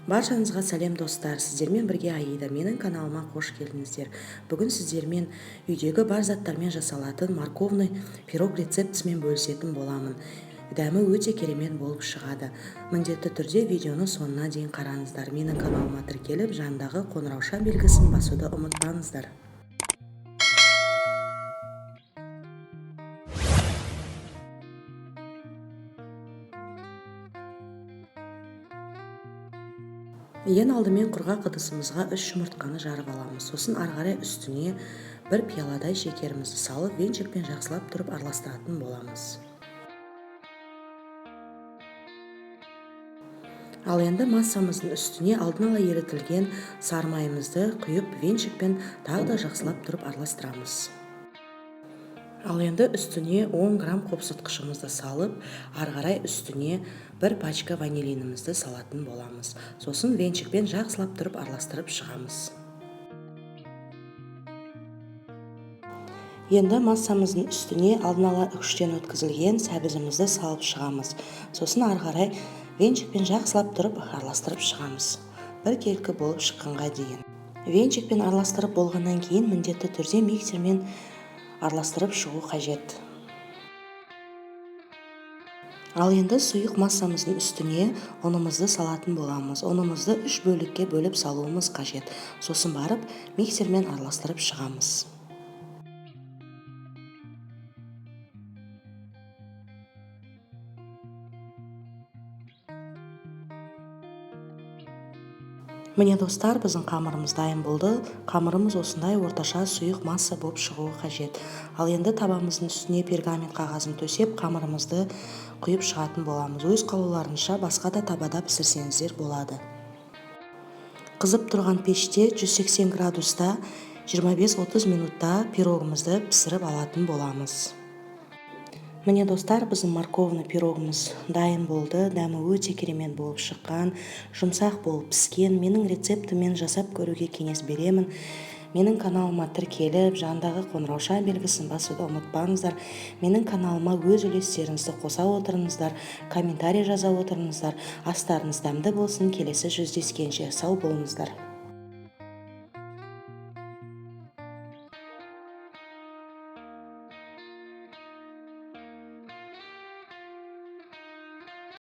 Баршаңызға сәлем достар, сіздермен бірге Аида, менің каналыма қош келдіңіздер. Бүгін сіздермен үйдегі бар заттармен жасалатын морковный пирог рецептісімен бөлісетін боламын. Дәмі өте керемет болып шығады. Міндетті түрде видеоны соңына дейін қараңыздар. Менің каналыма тіркеліп, жандағы қоңырауша белгісін басуды ұмытпаңыздар. Ең алдымен құрғақ ыдысымызға 3 жұмыртқаны жарып аламыз. Сосын ары қарай үстіне 1 пияладай шекерімізді салып, венчикпен жақсылап тұрып араластыратын боламыз. Ал енді массамыздың үстіне алдын ала ерітілген сары майымызды құйып, венчикпен тағы да жақсылап тұрып араластырамыз. Ал енді үстіне 10 грамм қопсытқышымызды салып, ары қарай үстіне 1 пачка ванилинімізді салатын боламыз. Сосын венчикпен жақсылап тұрып араластырып шығамыз. Енді массамыздың үстіне алдын ала үкіштен өткізілген сәбізімізді салып шығамыз. Сосын ары қарай венчикпен жақсылап тұрып араластырып шығамыз. Біркелкі болып шыққанға дейін. Венчикпен араластырып болғаннан кейін міндетті түрде миксермен араластырып шығу қажет. Ал енді сұйық массамыздың үстіне ұнымызды салатын боламыз. Ұнымызды 3 бөлікке бөліп салуымыз қажет. Сосын барып миксермен араластырып шығамыз. Міне достар, біздің қамырымыз дайын болды. Қамырымыз осындай орташа сұйық масса болып шығуы қажет. Ал енді табамыздың үстіне пергамент қағазын төсеп, қамырымызды құйып шығатын боламыз. Өз қалауларынша басқа да табада пісірсеңіздер болады. Қызып тұрған пеште 180 градуста 25-30 минутта пирогымызды пісіріп алатын боламыз. Міне достар, біздің морковный пирогымыз дайын болды. Дәмі өте керемет болып шыққан, жұмсақ болып піскен. Менің рецептімен жасап көруге кеңес беремін. Менің каналыма тіркеліп, жандағы қоңырауша белгісін басуды ұмытпаңыздар. Менің каналыма өз үлестеріңізді қоса отырыңыздар, комментарий жаза отырыңыздар. Астарыңыз дәмді болсын, келесі жүздескенше сау болыңыздар.